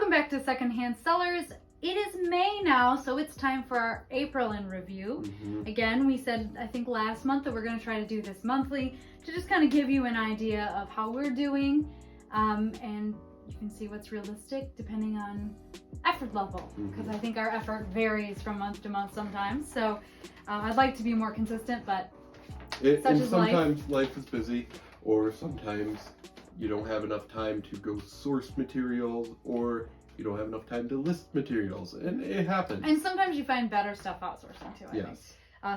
Welcome back to Secondhand Sellers. It is May now, so it's time for our April in review. Again, we said, I think last month, that we're going to try to do this monthly to just kind of give you an idea of how we're doing, and you can see what's realistic depending on effort level, because I think our effort varies from month to month sometimes. So I'd like to be more consistent, but sometimes life is busy, or sometimes you don't have enough time to go source materials, or you don't have enough time to list materials, and it happens. And sometimes you find better stuff outsourcing too, I think.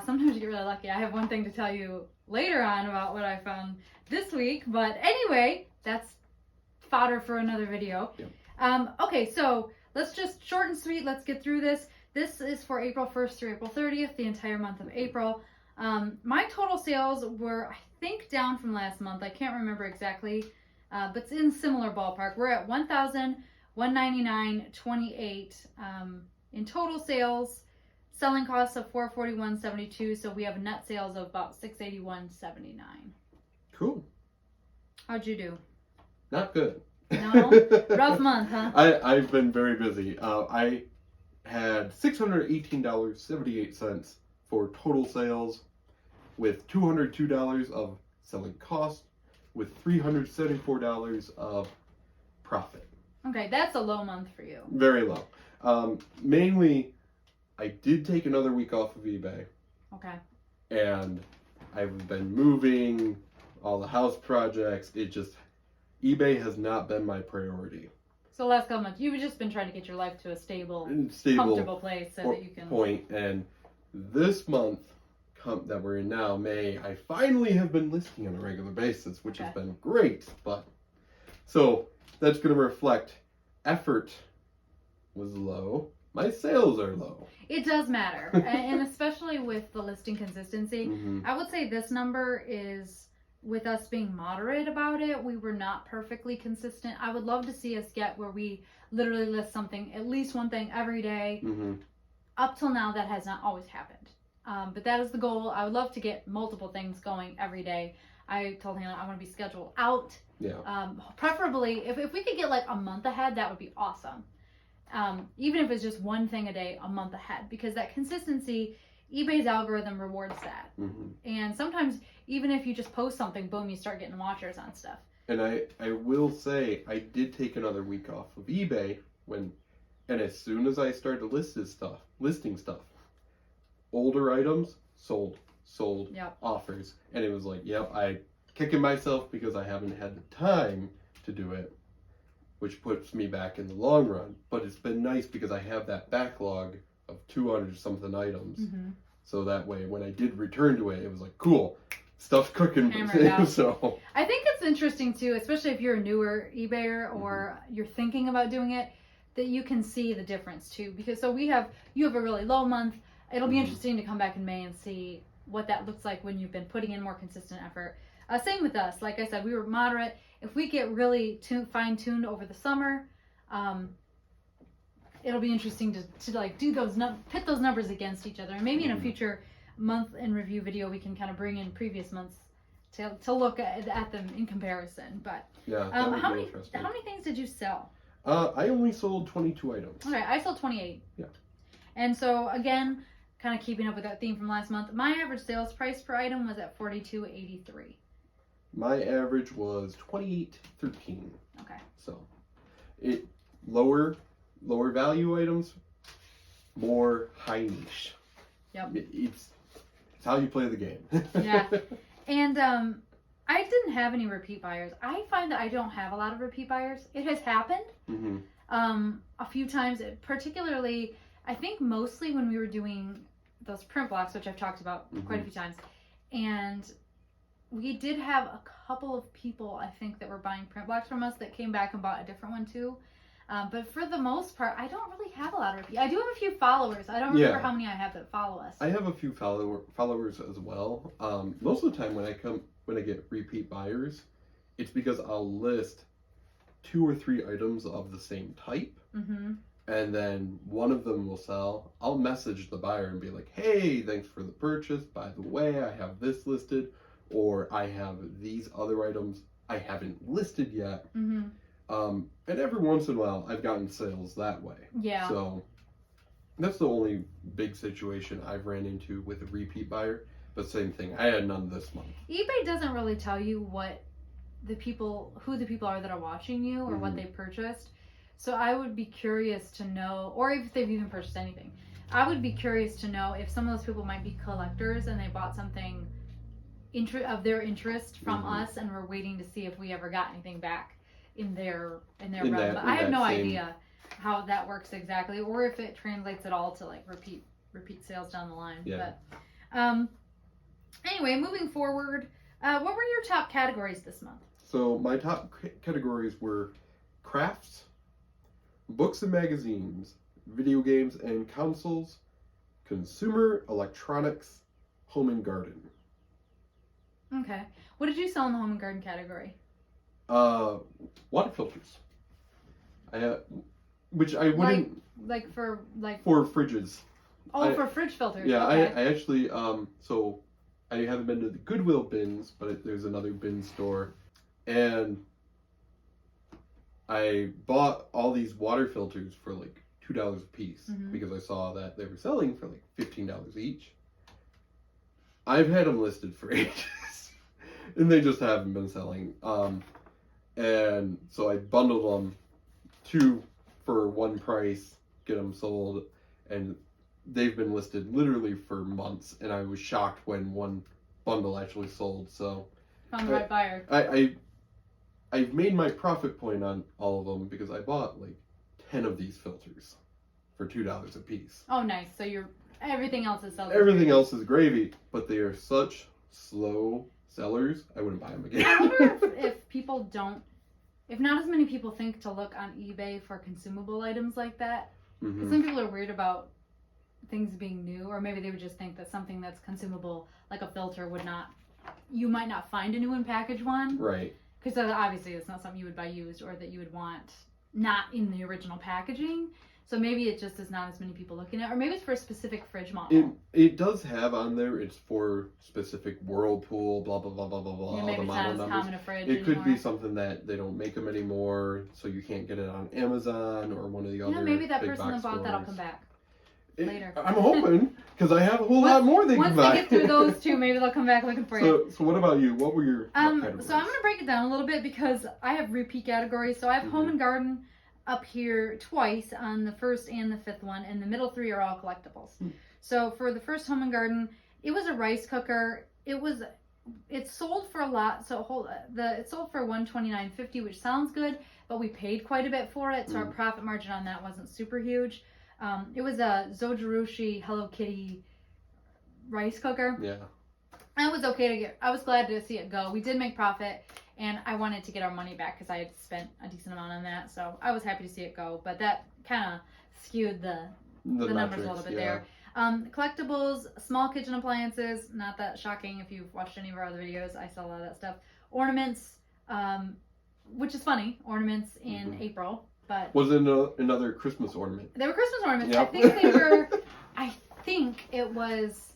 Sometimes you get really lucky. I have one thing to tell you later on about what I found this week, but anyway, that's fodder for another video. Okay, so let's just short and sweet, let's get through this. This is for April 1st through April 30th, the entire month of April. My total sales were, I think, down from last month. I can't remember exactly, but it's in similar ballpark. We're at $1,199.28 in total sales. Selling costs of $441.72, so we have net sales of about $681.79. Cool. How'd you do? Not good. No? Rough month, huh? I've been very busy. I had $618.78 for total sales, with $202 of selling cost, with $374 of profit. Okay, that's a low month for you. Very low. Mainly, I did take another week off of eBay. Okay. And I've been moving, all the house projects. eBay has not been my priority. So last couple months, you've just been trying to get your life to a stable comfortable place so that you can... point. And this month that we're in now, May, I finally have been listing on a regular basis, which has been great. But so that's going to reflect effort was low. My sales are low. It does matter. And especially with the listing consistency, I would say this number is, with us being moderate about it, we were not perfectly consistent. I would love to see us get where we literally list something, at least one thing every day. Up till now, that has not always happened. But that is the goal. I would love to get multiple things going every day. I told him I want to be scheduled out. Preferably, if we could get like a month ahead, that would be awesome. Even if it's just one thing a day, a month ahead, because that consistency, eBay's algorithm rewards that. And sometimes, even if you just post something, boom, you start getting watchers on stuff. And I will say, I did take another week off of eBay and as soon as I started listing stuff, older items sold offers, and it was like, I kicking myself because I haven't had the time to do it, which puts me back in the long run. But it's been nice because I have that backlog of 200 something items. So that way, when I did return to it, it was like, cool, stuff's cooking. So I think it's interesting too, especially if you're a newer eBayer or you're thinking about doing it, that you can see the difference too. Because you have a really low month. It'll be interesting to come back in May and see what that looks like when you've been putting in more consistent effort. Same with us. Like I said, we were moderate. If we get really fine-tuned over the summer, it'll be interesting to like do pit those numbers against each other. And maybe in a future month in review video, we can kind of bring in previous months to look at them in comparison. But that would be interesting. How many things did you sell? I only sold 22 items. Okay, I sold 28. And so again, kind of keeping up with that theme from last month, my average sales price per item was at $42.83. My average was $28.13. Okay. So, lower value items, more high niche. It's how you play the game. And I didn't have any repeat buyers. I find that I don't have a lot of repeat buyers. It has happened a few times, particularly, I think mostly when we were doing those print blocks, which I've talked about quite a few times. And we did have a couple of people, I think, that were buying print blocks from us that came back and bought a different one too. But for the most part, I don't really have a lot of repeat. I do have a few followers. I don't remember how many I have that follow us. I have a few followers as well. Most of the time when I get repeat buyers, it's because I'll list 2 or 3 items of the same type. And then one of them will sell. I'll message the buyer and be like, hey, thanks for the purchase. By the way, I have this listed, or I have these other items I haven't listed yet. And every once in a while, I've gotten sales that way. Yeah. So that's the only big situation I've ran into with a repeat buyer. But same thing, I had none this month. eBay doesn't really tell you who the people are that are watching you or what they purchased. So I would be curious to know, or if they've even purchased anything, I would be curious to know if some of those people might be collectors and they bought something of their interest from us, and we're waiting to see if we ever got anything back in their realm. But I have no idea how that works exactly, or if it translates at all to like repeat sales down the line. Yeah. But anyway, moving forward, what were your top categories this month? So my top categories were crafts, books and magazines, video games and consoles, consumer electronics, home and garden. Okay. What did you sell in the home and garden category? Water filters. Which I wouldn't for fridges. Oh, for fridge filters. Yeah, okay. I actually so I haven't been to the Goodwill bins, but there's another bin store, and I bought all these water filters for like $2 a piece because I saw that they were selling for like $15 each. I've had them listed for ages, and they just haven't been selling. And so I bundled them 2 for one price, get them sold, and they've been listed literally for months, and I was shocked when one bundle actually sold. So found the right buyer. I've made my profit point on all of them because I bought like 10 of these filters for $2 a piece. Oh, nice. So everything else is selling. Everything else is gravy, but they are such slow sellers. I wouldn't buy them again. I wonder if people if not as many people think to look on eBay for consumable items like that. Because some people are weird about things being new, or maybe they would just think that something that's consumable, like a filter, you might not find a new and packaged one. Right. Because obviously it's not something you would buy used or that you would want not in the original packaging. So maybe it just is not as many people looking at, or maybe it's for a specific fridge model. It does have on there, it's for specific Whirlpool, blah, blah, blah, blah, blah, blah. Yeah, maybe it's not as common a fridge It could anymore. be something that they don't make them anymore, so you can't get it on Amazon or one of the other maybe that big person that bought that'll come back later. I'm hoping, because I have a whole lot more they can buy. Once they get through those 2, maybe they'll come back looking for you. So what about you? What were your top categories? So I'm going to break it down a little bit because I have repeat categories. So I have home and garden up here twice on the first and the fifth one, and the middle 3 are all collectibles. So for the first home and garden, it was a rice cooker. It sold for a lot. So it sold for $129.50, which sounds good, but we paid quite a bit for it, so our profit margin on that wasn't super huge. It was a Zojirushi Hello Kitty rice cooker. Yeah. And it was okay I was glad to see it go. We did make profit, and I wanted to get our money back because I had spent a decent amount on that. So I was happy to see it go, but that kind of skewed the numbers a little bit there. Collectibles, small kitchen appliances, not that shocking if you've watched any of our other videos. I sell a lot of that stuff. Ornaments, which is funny, ornaments in April. But was it another Christmas ornament? They were Christmas ornaments. Yep. I think it was,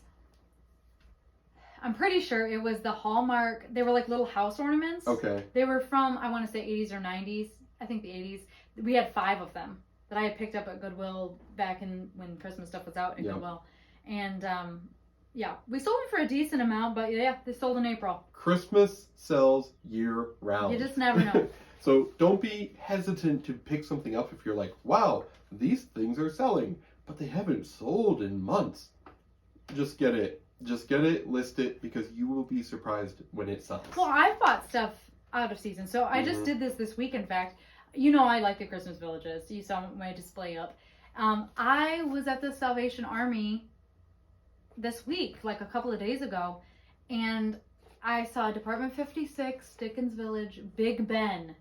I'm pretty sure it was the Hallmark. They were like little house ornaments. Okay. They were from, I want to say 80s or 90s. I think the 80s. We had 5 of them that I had picked up at Goodwill back when Christmas stuff was out at Goodwill. And we sold them for a decent amount, but they sold in April. Christmas sells year round. You just never know. So don't be hesitant to pick something up if you're like, wow, these things are selling, but they haven't sold in months. Just get it. List it, because you will be surprised when it sells. Well, I've bought stuff out of season. So I just did this week, in fact. You know I like the Christmas villages. You saw my display up. I was at the Salvation Army this week, like a couple of days ago, and I saw Department 56, Dickens Village, Big Ben.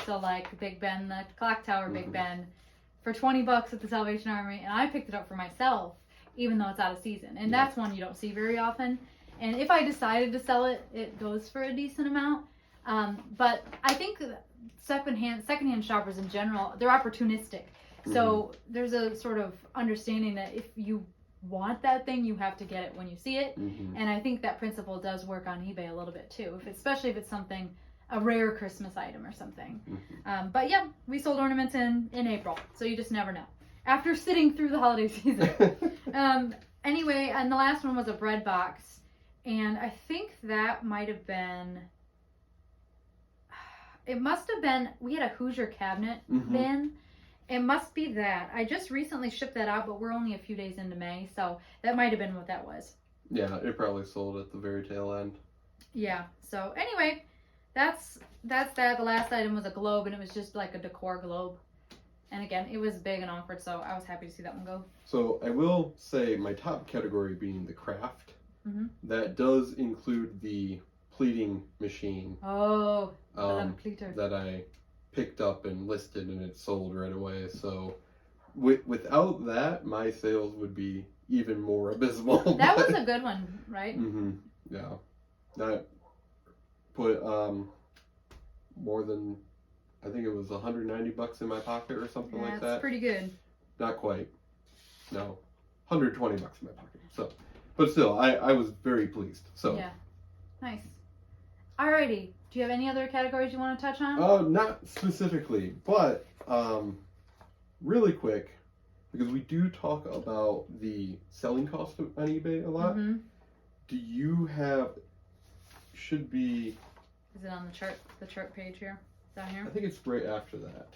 So like Big Ben, the clock tower, Big Ben, for $20 at the Salvation Army, and I picked it up for myself, even though it's out of season. And that's one you don't see very often. And if I decided to sell it, it goes for a decent amount. But I think secondhand shoppers in general, they're opportunistic. So there's a sort of understanding that if you want that thing, you have to get it when you see it. And I think that principle does work on eBay a little bit too, especially if it's something a rare Christmas item or something. But yeah, we sold ornaments in April, so you just never know. After sitting through the holiday season. Anyway, and the last one was a bread box, and I think that might have been, it must have been, we had a Hoosier cabinet bin. It must be that. I just recently shipped that out, but we're only a few days into May, so that might have been what that was. Yeah, it probably sold at the very tail end. Yeah, so anyway, that's that. The last item was a globe, and it was just like a decor globe. And again, it was big and awkward, so I was happy to see that one go. So I will say my top category being the craft. That does include the pleating machine. Oh, the pleater. That I picked up and listed, and it sold right away. So without that, my sales would be even more abysmal. That was a good one, right? Yeah. That put more than, I think it was $190 in my pocket or something like that. That's pretty good. Not quite. No. $120 in my pocket. So, but still, I was very pleased. So. Yeah. Nice. Alrighty. Do you have any other categories you want to touch on? Not specifically, but really quick, because we do talk about the selling cost on eBay a lot. Do you have, should be... Is it on the chart page here? Down here? I think it's right after that.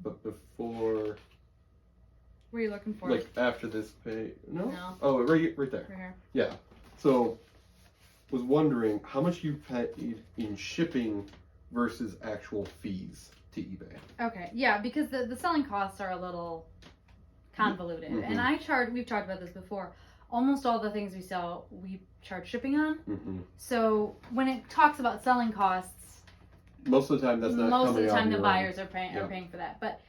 But before... What are you looking for? Like after this page? No? Oh, right there. Right here. Yeah. So, was wondering how much you paid in shipping versus actual fees to eBay. Okay, yeah, because the selling costs are a little convoluted. And we've talked about this before, almost all the things we sell, we charge shipping on. So when it talks about selling costs, most of the time that's not most coming of the time out the your buyers own. are paying for that. But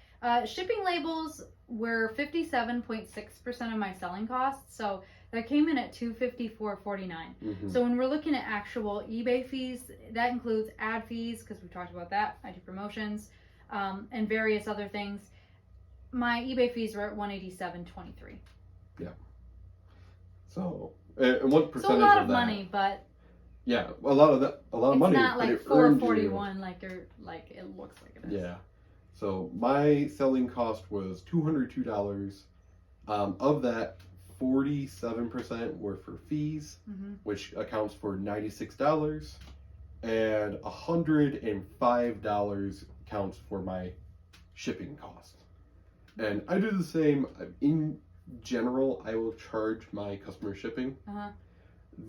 shipping labels were 57.6% of my selling costs, so that came in at $254.49. So when we're looking at actual eBay fees, that includes ad fees, because we've talked about that. I do promotions and various other things. My eBay fees were at $187.23. Yeah. So, and what percentage so a lot of of that? Money, but yeah, a lot of money. It's not like $441 like it looks like it is. Yeah. So my selling cost was $202. Of that, 47% were for fees, which accounts for $96, and $105 counts for my shipping cost. And I do the same. In general, I will charge my customer shipping.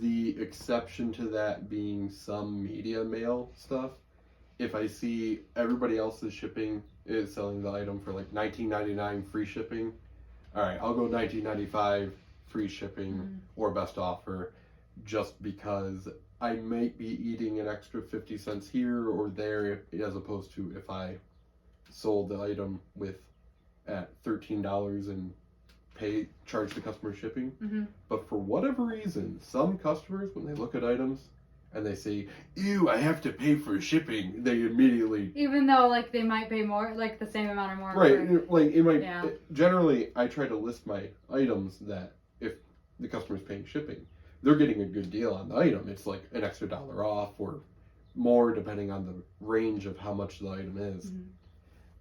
The exception to that being some media mail stuff. If I see everybody else's shipping is selling the item for like $19.99 free shipping, all right, I'll go $19.95 free shipping or best offer, just because I might be eating an extra 50 cents here or there, as opposed to if I sold the item at $13 and charge the customer shipping. But for whatever reason, some customers, when they look at items and they say, "Ew, I have to pay for shipping," they immediately, even though like they might pay more, like the same amount or more. Right, like it might. Yeah. Generally, I try to list my items that if the customer's paying shipping, they're getting a good deal on the item. It's like an extra $1 off or more, depending on the range of how much the item is.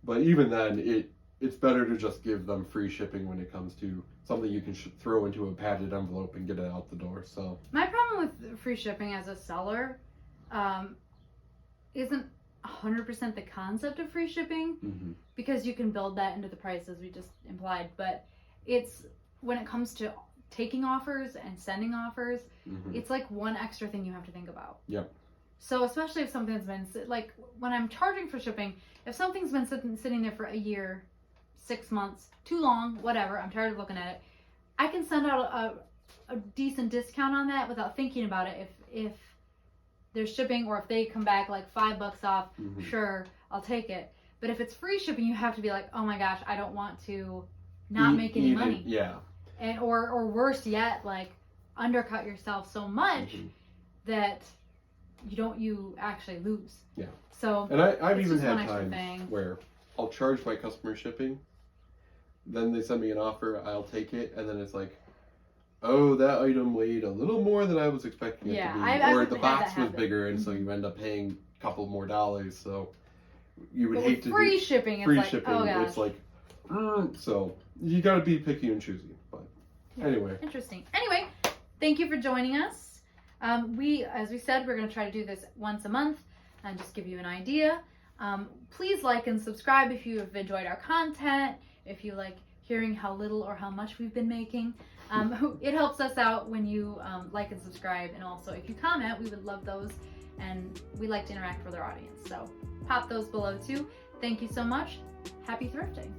But even then, it's better to just give them free shipping when it comes to something you can throw into a padded envelope and get it out the door. So my problem with free shipping as a seller isn't 100% the concept of free shipping, because you can build that into the price as we just implied. But it's when it comes to taking offers and sending offers, it's like one extra thing you have to think about. Yep. So especially if something's been, like when I'm charging for shipping, if something's been sitting there for a year, 6 months, too long, whatever, I'm tired of looking at it, I can send out a decent discount on that without thinking about it. If there's shipping, or if they come back like $5 off, sure, I'll take it. But if it's free shipping, you have to be like, oh my gosh, I don't want to not make any money. Yeah. And or worse yet, like undercut yourself so much that you actually lose. Yeah. So and I've even had times where I'll charge my customer shipping, then they send me an offer, I'll take it, and then it's like, oh, that item weighed a little more than I was expecting it to be. Or the box was bigger, and so you end up paying a couple more dollars. So you would hate to do free shipping. Oh gosh. It's like, so you got to be picky and choosy. But anyway. Interesting. Anyway, thank you for joining us. As we said, we're going to try to do this once a month and just give you an idea. Please like and subscribe if you have enjoyed our content, if you like hearing how little or how much we've been making. It helps us out when you like and subscribe, and also if you comment, we would love those, and we like to interact with our audience. So pop those below too. Thank you so much. Happy thrifting.